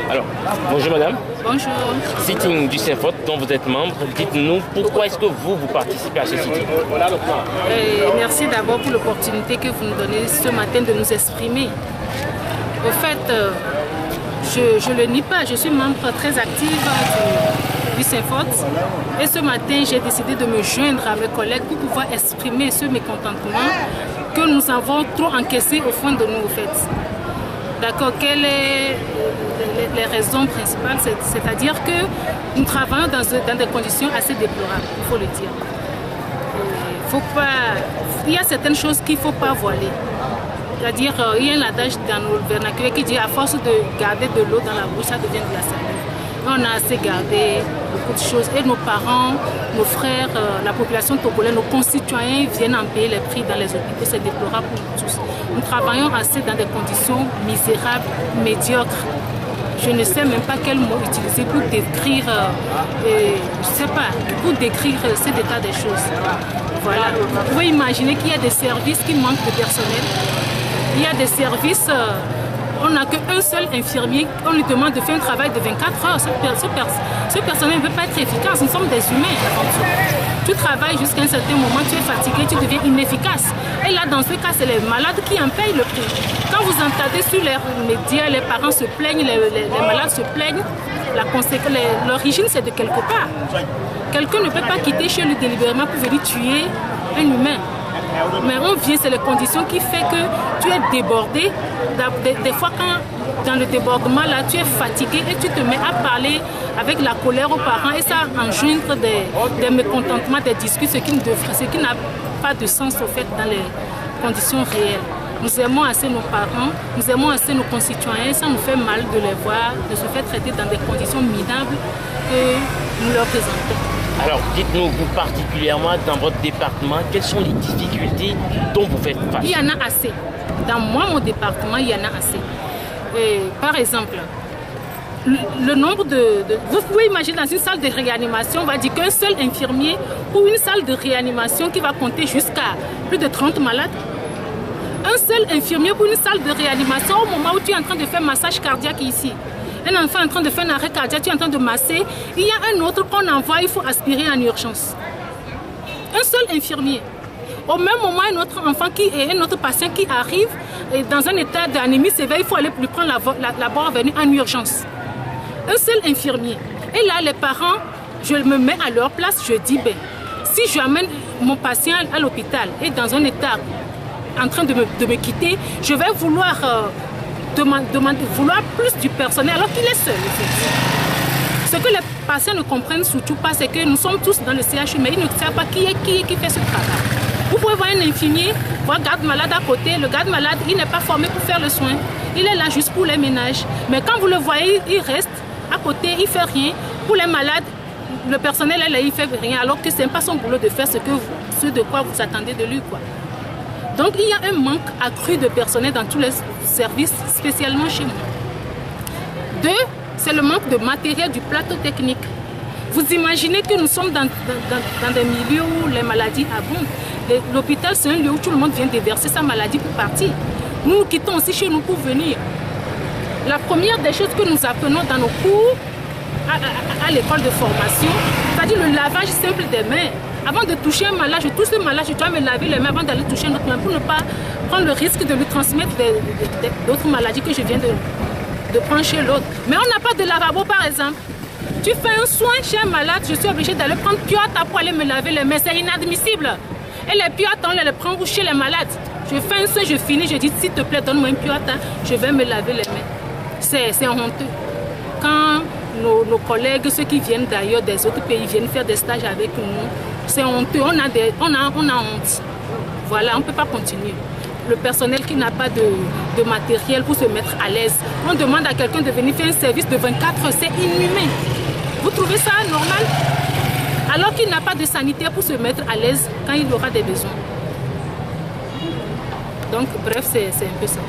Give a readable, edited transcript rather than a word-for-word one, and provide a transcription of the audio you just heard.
Alors, bonjour madame. Bonjour. Sitting du Saint-Faute dont vous êtes membre, dites-nous pourquoi est-ce que vous participez à ce sitting? Merci d'abord pour l'opportunité que vous nous donnez ce matin de nous exprimer. Au fait, je ne le nie pas, je suis membre très active du Saint-Faute et ce matin j'ai décidé de me joindre à mes collègues pour pouvoir exprimer ce mécontentement que nous avons trop encaissé au fond de nous au fait. D'accord, quelles sont les raisons principales? C'est-à-dire que nous travaillons dans des conditions assez déplorables, il faut le dire. Il y a certaines choses qu'il ne faut pas voiler. C'est-à-dire, il y a un adage dans nos vernaculaires qui dit à force de garder de l'eau dans la bouche, ça devient de la salive. On a assez gardé beaucoup de choses et nos parents, nos frères, la population togolaise, nos concitoyens viennent en payer les prix dans les hôpitaux. C'est déplorable pour nous tous. Nous travaillons assez dans des conditions misérables, médiocres. Je ne sais même pas quel mot utiliser pour décrire, pour décrire cet état des choses. Voilà. Vous pouvez imaginer qu'il y a des services qui manquent de personnel. Il y a des services, on n'a qu'un seul infirmier, on lui demande de faire un travail de 24 heures. Ce personnel ne peut pas être efficace, nous sommes des humains. Tu travailles jusqu'à un certain moment, tu es fatigué, tu deviens inefficace. Et là, dans ce cas, c'est les malades qui en payent le prix. Quand vous entendez sur les médias, les parents se plaignent, les malades se plaignent, l'origine c'est de quelque part. Quelqu'un ne peut pas quitter chez lui délibérément pour venir tuer un humain. Mais on vient, c'est les conditions qui font que tu es débordé. Des fois, quand dans le débordement, là, tu es fatigué et tu te mets à parler avec la colère aux parents et ça engendre des mécontentements, des disputes, ce qui n'a pas de sens au fait dans les conditions réelles. Nous aimons assez nos parents, nous aimons assez nos concitoyens, ça nous fait mal de les voir, de se faire traiter dans des conditions minables que nous leur présentons. Alors, dites-nous, vous particulièrement dans votre département, quelles sont les difficultés dont vous faites face? Il y en a assez. Dans mon département, il y en a assez. Par exemple, le nombre vous pouvez imaginer dans une salle de réanimation, on va dire qu'un seul infirmier pour une salle de réanimation qui va compter jusqu'à plus de 30 malades. Un seul infirmier pour une salle de réanimation au moment où tu es en train de faire massage cardiaque ici. Un enfant est en train de faire un arrêt cardiaque, tu es en train de masser. Il y a un autre qu'on envoie, il faut aspirer en urgence. Un seul infirmier. Au même moment, un autre enfant un autre patient qui arrive dans un état d'anémie sévère, il faut aller lui prendre la barre venue en urgence. Un seul infirmier. Et là, les parents, je me mets à leur place, je dis, si j'amène mon patient à l'hôpital et dans un état en train de me quitter, je vais vouloir plus du personnel alors qu'il est seul. Ce que les patients ne comprennent surtout pas, c'est que nous sommes tous dans le CHU, mais ils ne savent pas qui fait ce travail. Vous pouvez voir un infirmier, voir un garde malade à côté. Le garde malade, il n'est pas formé pour faire le soin. Il est là juste pour les ménages. Mais quand vous le voyez, il reste à côté, il ne fait rien. Pour les malades, le personnel est là, il ne fait rien, alors que ce n'est pas son boulot de faire ce de quoi vous attendez de lui, quoi. Donc il y a un manque accru de personnel dans tous les services, spécialement chez moi. Deux, c'est le manque de matériel du plateau technique. Vous imaginez que nous sommes dans des milieux où les maladies abondent. L'hôpital, c'est un lieu où tout le monde vient déverser sa maladie pour partir. Nous nous quittons aussi chez nous pour venir. La première des choses que nous apprenons dans nos cours à l'école de formation, c'est-à-dire le lavage simple des mains. Avant de toucher un malade, je touche le malade, je dois me laver les mains avant d'aller toucher un autre malade pour ne pas prendre le risque de lui transmettre d'autres maladies que je viens de prendre chez l'autre. Mais on n'a pas de lavabo par exemple. Tu fais un soin chez un malade, je suis obligée d'aller prendre Piota pour aller me laver les mains. C'est inadmissible. Et les Piota, on les prend chez les malades. Je fais un soin, je finis, je dis s'il te plaît, donne-moi une Piota, je vais me laver les mains. C'est honteux. Quand nos collègues, ceux qui viennent d'ailleurs des autres pays, viennent faire des stages avec nous, c'est honteux, on a honte. Voilà, on ne peut pas continuer. Le personnel qui n'a pas de matériel pour se mettre à l'aise, on demande à quelqu'un de venir faire un service de 24 heures, c'est inhumain. Vous trouvez ça normal? Alors qu'il n'a pas de sanitaire pour se mettre à l'aise quand il aura des besoins. Donc bref, c'est un peu ça.